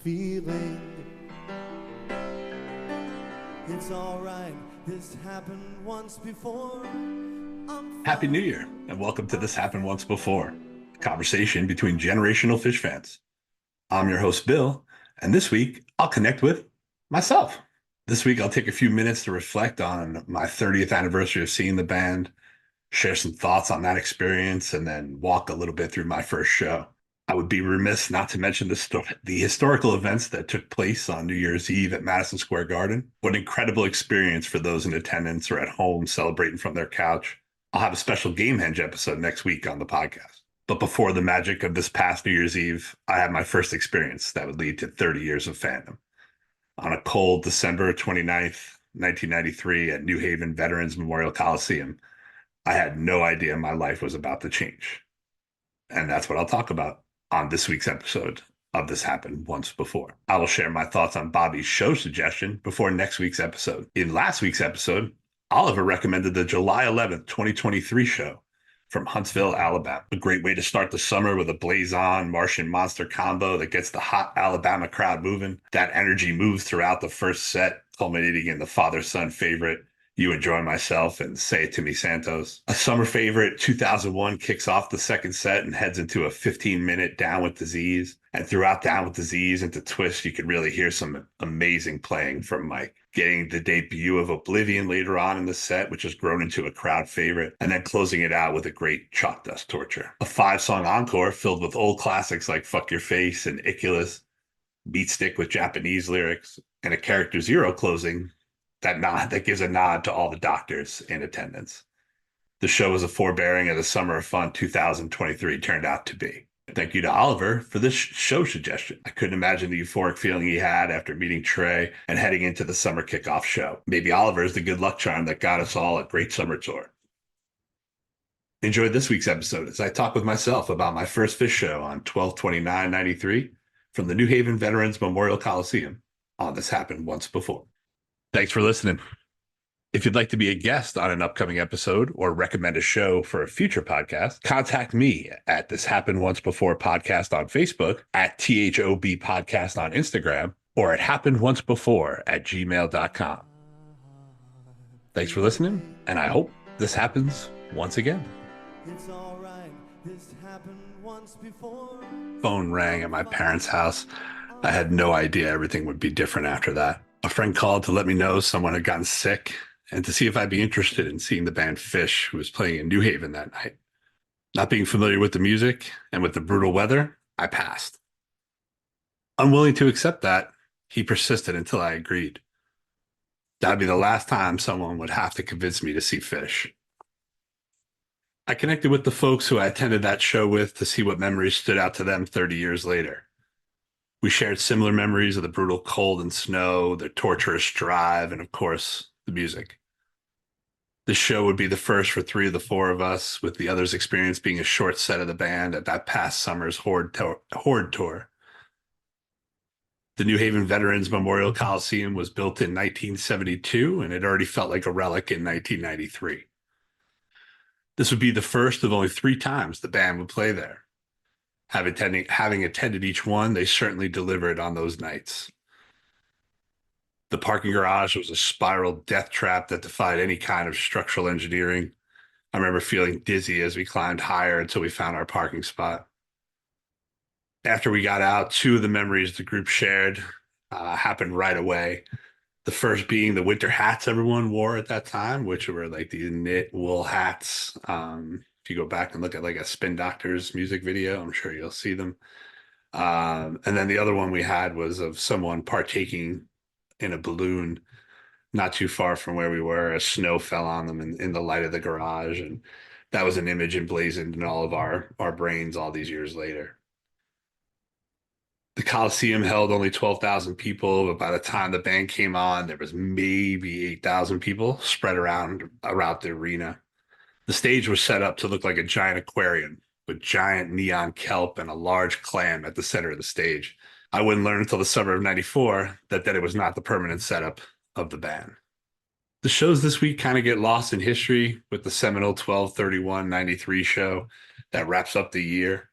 feeling. It's alright, this happened once before. Happy New Year, and welcome to This Happened Once Before, a conversation between generational Phish fans. I'm your host, Bill, and this week I'll connect with myself. This week I'll take a few minutes to reflect on my 30th anniversary of seeing the band, share some thoughts on that experience, and then walk a little bit through my first show. I would be remiss not to mention the historical events that took place on New Year's Eve at Madison Square Garden. What an incredible experience for those in attendance or at home celebrating from their couch. I'll have a special Gamehenge episode next week on the podcast. But before the magic of this past New Year's Eve, I had my first experience that would lead to 30 years of fandom. On a cold December 29th, 1993 at Haven Veterans Memorial Coliseum, I had no idea my life was about to change. And that's what I'll talk about on this week's episode of This Happened Once Before. I will share my thoughts on Bobby's show suggestion before next week's episode. In last week's episode, Oliver recommended the July 11th, 2023 show from Huntsville, Alabama. A great way to start the summer with a blaze-on Martian Monster combo that gets the hot Alabama crowd moving. That energy moves throughout the first set, culminating in the father-son favorite, You Enjoy Myself and Say It To Me Santos. A summer favorite, 2001, kicks off the second set and heads into a 15-minute Down With Disease. And throughout Down With Disease into Twist, you could really hear some amazing playing from Mike. Getting the debut of Oblivion later on in the set, which has grown into a crowd favorite, and then closing it out with a great Chalk Dust Torture. A 5-song encore filled with old classics like Fuck Your Face and Iculus, Beat Stick with Japanese lyrics, and a Character Zero closing that gives a nod to all the doctors in attendance. The show was a forbearing of the Summer of Fun 2023 turned out to be. Thank you to Oliver for this show suggestion. I couldn't imagine the euphoric feeling he had after meeting Trey and heading into the summer kickoff show. Maybe Oliver is the good luck charm that got us all a great summer tour. Enjoy this week's episode as I talk with myself about my first Phish show on 12/29/93 from the New Haven Veterans Memorial Coliseum on This Happened Once Before. Thanks for listening. If you'd like to be a guest on an upcoming episode or recommend a show for a future podcast, contact me at This Happened Once Before podcast on Facebook, at THOB podcast on Instagram, or at happenedoncebefore@gmail.com. Thanks for listening, and I hope this happens once again. It's alright, this happened once before. Phone rang at my parents' house. I had no idea everything would be different after that. A friend called to let me know someone had gotten sick and to see if I'd be interested in seeing the band Phish, who was playing in New Haven that night. Not being familiar with the music and with the brutal weather, I passed. Unwilling to accept that, he persisted until I agreed. That'd be the last time someone would have to convince me to see Phish. I connected with the folks who I attended that show with to see what memories stood out to them 30 years later. We shared similar memories of the brutal cold and snow, the torturous drive, and of course, the music. This show would be the first for 3 of the 4 of us, with the others' experience being a short set of the band at that past summer's Horde tour. The New Haven Veterans Memorial Coliseum was built in 1972, and it already felt like a relic in 1993. This would be the first of only 3 times the band would play there. Having attended each one, they certainly delivered on those nights. The parking garage was a spiral death trap that defied any kind of structural engineering. I remember feeling dizzy as we climbed higher until we found our parking spot. After we got out, 2 of the memories the group shared happened right away. The first being the winter hats everyone wore at that time, which were like these knit wool hats. If you go back and look at like a Spin Doctors music video, I'm sure you'll see them. And then the other one we had was of someone partaking in a balloon not too far from where we were. As snow fell on them in the light of the garage. And that was an image emblazoned in all of our brains all these years later. The Coliseum held only 12,000 people, but by the time the band came on, there was maybe 8,000 people spread around the arena. The stage was set up to look like a giant aquarium with giant neon kelp and a large clam at the center of the stage. I wouldn't learn until the summer of 94 that it was not the permanent setup of the band. The shows this week kind of get lost in history with the seminal 12/31/93 show that wraps up the year.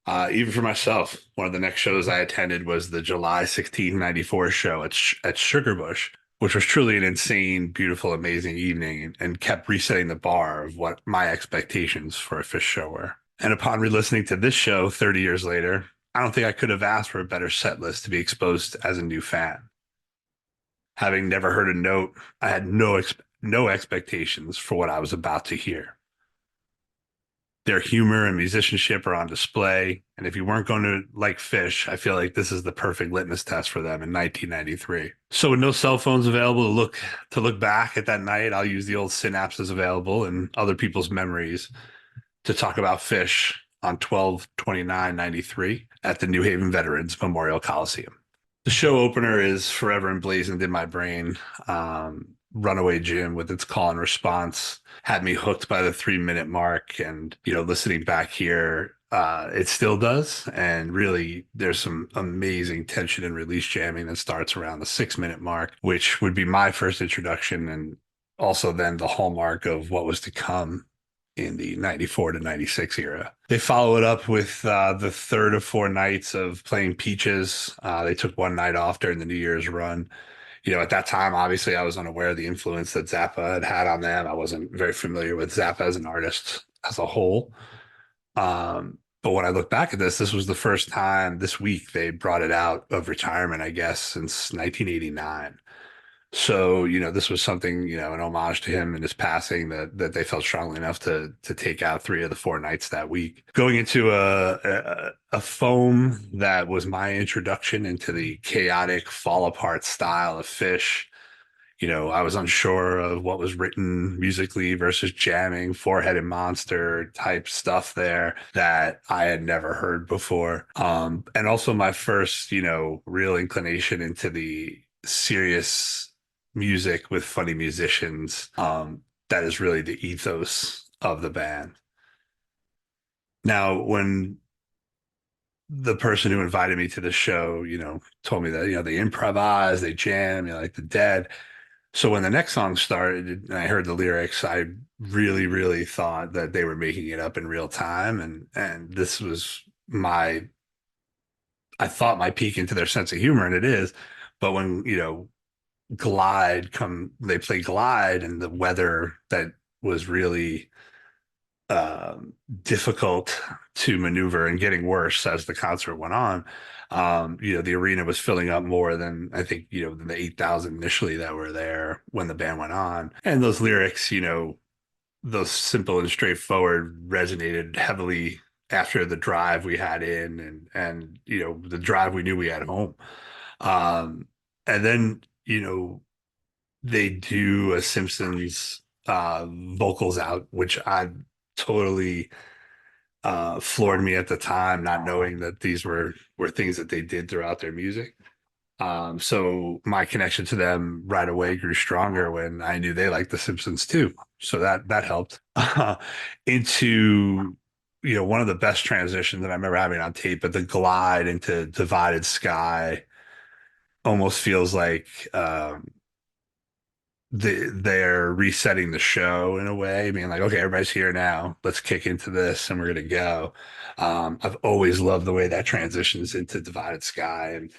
Even for myself, one of the next shows I attended was the July 16th, 1994 show at Sugarbush, which was truly an insane, beautiful, amazing evening and kept resetting the bar of what my expectations for a Phish show were. And upon re-listening to this show 30 years later, I don't think I could have asked for a better set list to be exposed as a new fan. Having never heard a note, I had no expectations for what I was about to hear. Their humor and musicianship are on display, and if you weren't going to like Phish, I feel like this is the perfect litmus test for them in 1993. So with no cell phones available to look back at that night, I'll use the old synapses available and other people's memories to talk about Phish on 12/29/93 at the New Haven Veterans Memorial Coliseum. The show opener is forever emblazoned in my brain. Runaway Jim with its call and response had me hooked by the 3 minute mark. And, listening back here, it still does. And really, there's some amazing tension and release jamming that starts around the 6 minute mark, which would be my first introduction and also then the hallmark of what was to come in the 94 to 96 era. They follow it up with the third of four nights of playing Peaches. They took one night off during the New Year's run. At that time, obviously, I was unaware of the influence that Zappa had on them. I wasn't very familiar with Zappa as an artist as a whole. But when I look back at this was the first time this week they brought it out of retirement, I guess, since 1989. So, this was something, an homage to him and his passing that they felt strongly enough to take out three of the four nights that week. Going into a foam that was my introduction into the chaotic fall apart style of Phish. I was unsure of what was written musically versus jamming, four-headed monster type stuff there that I had never heard before. And also my first, real inclination into the serious music with funny musicians. That is really the ethos of the band. Now, when the person who invited me to the show, told me that, they improvise, they jam, like the Dead. So when the next song started and I heard the lyrics, I really, really thought that they were making it up in real time. And this was I thought my peek into their sense of humor, and it is. But when, they play Glide and the weather that was really difficult to maneuver and getting worse as the concert went on. The arena was filling up more than I think, than the 8,000 initially that were there when the band went on. And those lyrics, those simple and straightforward resonated heavily after the drive we had in and the drive we knew we had home. And then, they do a Simpsons vocals out, which I totally floored me at the time, not knowing that these were things that they did throughout their music. So my connection to them right away grew stronger when I knew they liked The Simpsons too. So that helped. Into one of the best transitions that I remember having on tape, but the glide into Divided Sky almost feels like they're resetting the show in a way, being like, okay, everybody's here now. Let's kick into this and we're gonna go. I've always loved the way that transitions into Divided Sky. And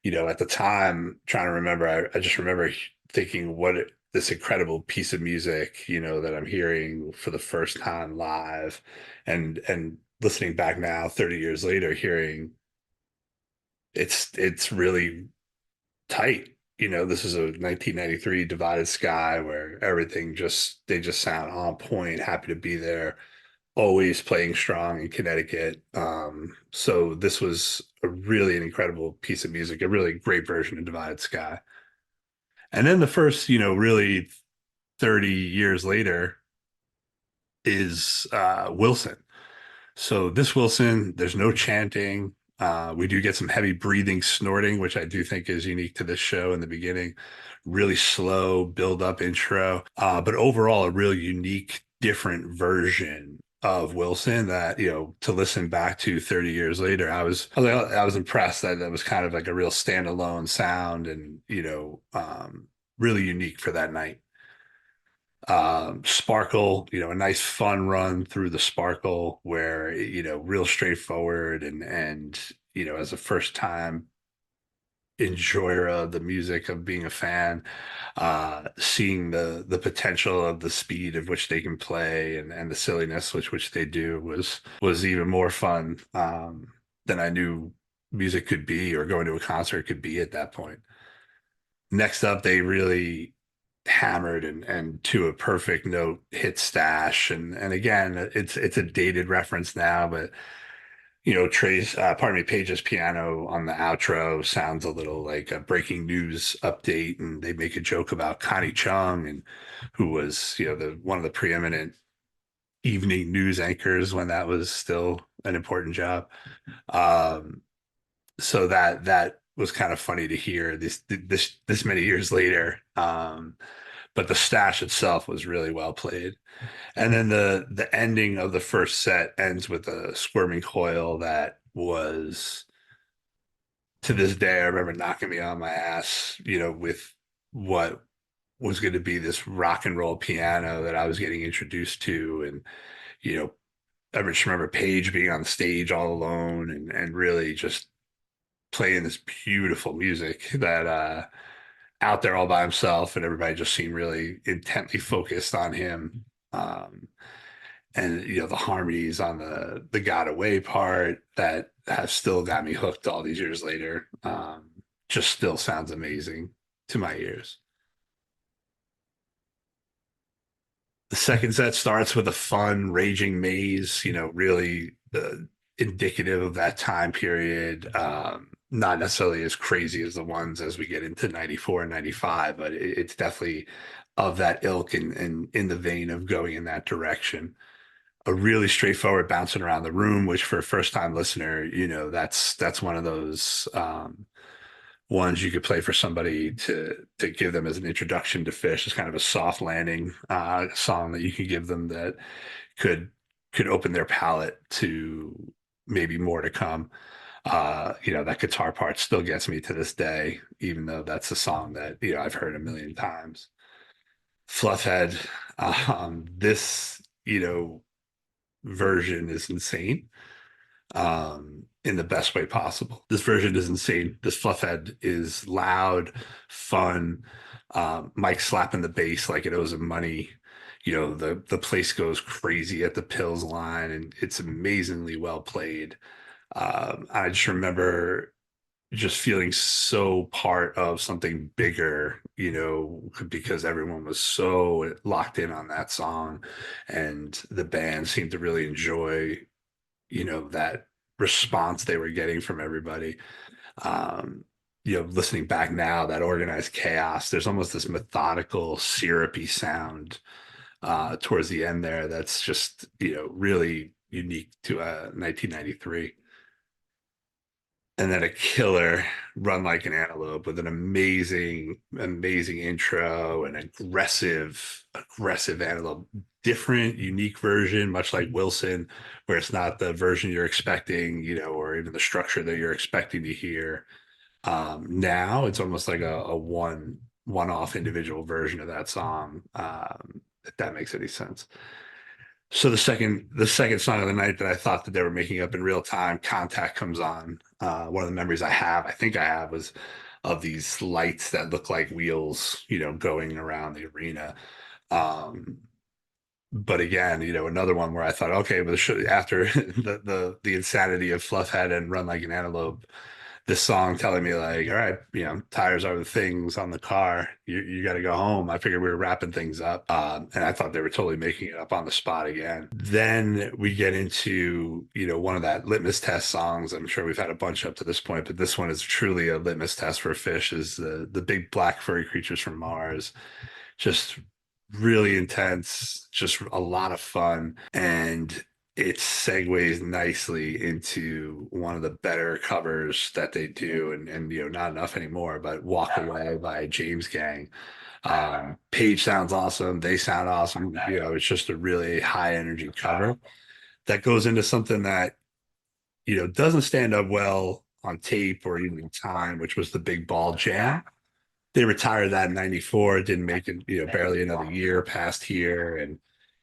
at the time, trying to remember, I just remember thinking this incredible piece of music, that I'm hearing for the first time live, and listening back now, 30 years later, hearing it's really tight. This is a 1993 Divided Sky where they just sound on point, happy to be there, always playing strong in Connecticut. So this was an incredible piece of music, a really great version of Divided Sky. And then the first, really 30 years later is Wilson. So this Wilson, there's no chanting. We do get some heavy breathing, snorting, which I do think is unique to this show in the beginning. Really slow build up intro, but overall a real unique, different version of Wilson that to listen back to 30 years later, I was impressed that was kind of like a real standalone sound and really unique for that night. Sparkle, a nice fun run through the Sparkle where, real straightforward and as a first time enjoyer of the music, of being a fan, seeing the potential of the speed of which they can play and the silliness which they do was even more fun than I knew music could be, or going to a concert could be at that point. Next up, they really hammered and to a perfect note hit Stash, and again, it's a dated reference now, but Page's piano on the outro sounds a little like a breaking news update, and they make a joke about Connie Chung, and who was, the one of the preeminent evening news anchors when that was still an important job. Um, so that was kind of funny to hear this many years later. But the Stash itself was really well played. And then the ending of the first set ends with a squirming coil that was, to this day, I remember knocking me on my ass, with what was going to be this rock and roll piano that I was getting introduced to. And, you know, I just remember Page being on the stage all alone and really just playing this beautiful music that out there all by himself, and everybody just seemed really intently focused on him. And the harmonies on the got away part that have still got me hooked all these years later, just still sounds amazing to my ears. The second set starts with a fun raging maze, really indicative of that time period. Not necessarily as crazy as the ones as we get into 94 and 95, but it's definitely of that ilk and in the vein of going in that direction. A really straightforward bouncing around the room, which for a first time listener, that's one of those ones you could play for somebody to give them as an introduction to Phish. It's kind of a soft landing song that you could give them that could open their palate to maybe more to come. That guitar part still gets me to this day, even though that's a song that I've heard a million times. Fluffhead, this version is insane, in the best way possible. This version is insane. This Fluffhead is loud, fun. Mike slapping the bass like it owes him money. The place goes crazy at the Pills line, and it's amazingly well played. I just remember just feeling so part of something bigger, because everyone was so locked in on that song, and the band seemed to really enjoy, that response they were getting from everybody. Um, Listening back now, that organized chaos, there's almost this methodical, syrupy sound towards the end there that's just, really unique to 1993. And then a killer Run Like an Antelope with an amazing intro and aggressive antelope. Different, unique version, much like Wilson, where it's not the version you're expecting, or even the structure that you're expecting to hear. Now it's almost like a one-off individual version of that song, if that makes any sense. So the second song of the night that I thought that they were making up in real time, Contact, comes on. One of the memories I think I have, was of these lights that look like wheels, going around the arena. Um, but again, another one where I thought, okay, but after the insanity of Fluffhead and Run Like an Antelope, this song telling me like, all right, tires are the things on the car. You got to go home. I figured we were wrapping things up. And I thought they were totally making it up on the spot again. Then we get into, one of that litmus test songs. I'm sure we've had a bunch up to this point, but this one is truly a litmus test for Phish, is the big black furry creatures from Mars. Just really intense, just a lot of fun. And it segues nicely into one of the better covers that they do, and not enough anymore, but Walk Away by James Gang. Page sounds awesome, they sound awesome. It's just a really high energy cover that goes into something that doesn't stand up well on tape or even in time, which was the Big Ball Jam. they retired that in '94. It didn't make it, barely another year past here. And,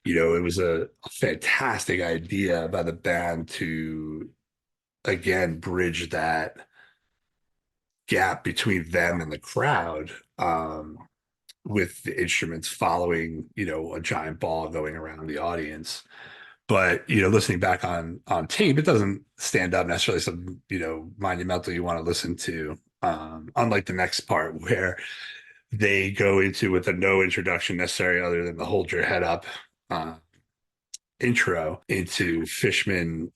it was a fantastic idea by the band to, again, bridge that gap between them and the crowd, with the instruments following, a giant ball going around the audience. But, listening back on tape, it doesn't stand up necessarily some, monumental you want to listen to. Unlike the next part where they go into with a no introduction necessary other than the hold your head up intro into Fishman.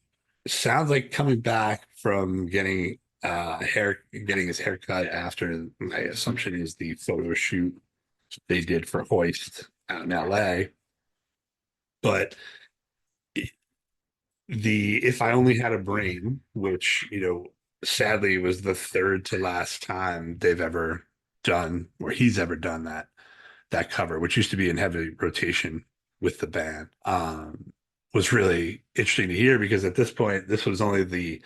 Sounds like coming back from getting getting his haircut after, my assumption is, the photo shoot they did for Hoist out in LA. But the If I Only Had a Brain, which, sadly was the third to last time they've ever done, or he's ever done that cover, which used to be in heavy rotation with the band, was really interesting to hear, because at this point, this was only the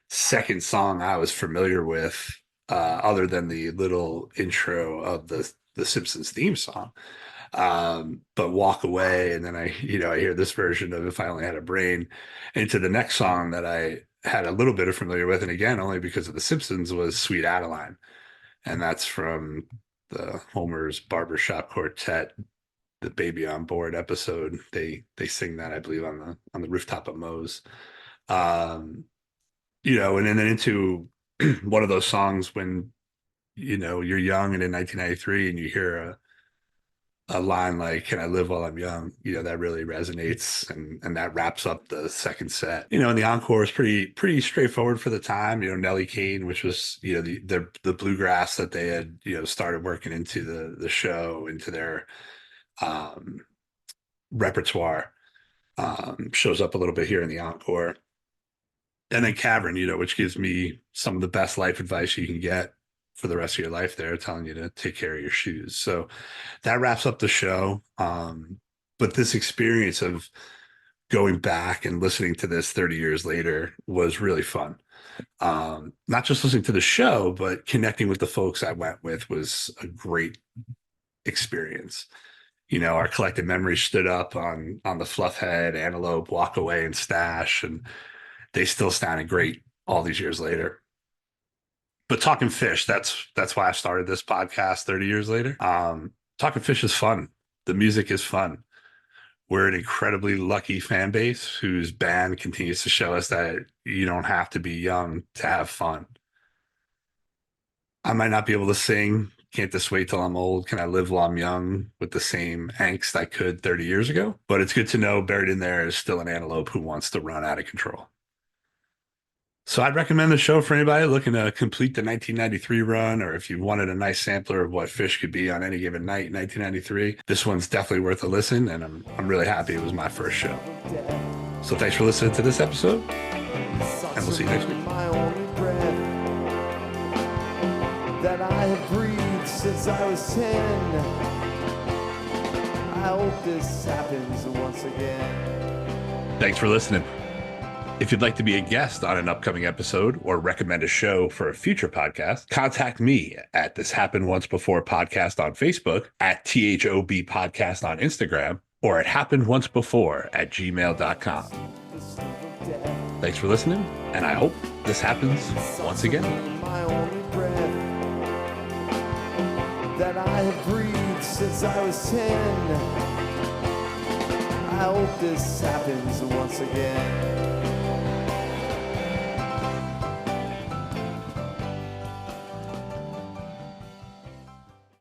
second song I was familiar with, other than the little intro of the Simpsons theme song. But Walk Away, and then I hear this version of If I Only Had a Brain, into the next song that I had a little bit of familiar with, and again, only because of the Simpsons, was Sweet Adeline. And that's from the Homer's Barbershop Quartet, the Baby on Board episode. They sing that, I believe, on the rooftop of Moe's. And then into one of those songs when, you're young, and in 1993, and you hear a line like, "Can I live while I'm young?" That really resonates, and that wraps up the second set. And the encore is pretty straightforward for the time. Nellie Kane, which was, the bluegrass that they had, started working into the show, into their repertoire, shows up a little bit here in the encore. And then Cavern, which gives me some of the best life advice you can get for the rest of your life there, telling you to take care of your shoes. So that wraps up the show. But this experience of going back and listening to this 30 years later was really fun. Not just listening to the show, but connecting with the folks I went with was a great experience. Our collective memories stood up on the Fluffhead, Antelope, Walk Away, and Stash, and they still sounded great all these years later. But talking Phish, that's why I started this podcast 30 years later. Talking Phish is fun. The music is fun. We're an incredibly lucky fan base whose band continues to show us that you don't have to be young to have fun. I might not be able to sing Can't This Wait Till I'm Old, Can I Live While I'm Young with the same angst I could 30 years ago, but it's good to know buried in there is still an antelope who wants to run out of control. So I'd recommend the show for anybody looking to complete the 1993 run, or if you wanted a nice sampler of what Phish could be on any given night in 1993. This one's definitely worth a listen, and I'm really happy it was my first show. So thanks for listening to this episode, and we'll see you next week. My only breath that I have breathed since I was 10. I hope this happens once again. Thanks for listening. If you'd like to be a guest on an upcoming episode or recommend a show for a future podcast, contact me at This Happened Once Before podcast on Facebook, at THOB podcast on Instagram, or at happenedoncebefore@gmail.com. Thanks for listening, and I hope this happens once again. My only breath that I have breathed since I was 10. I hope this happens once again.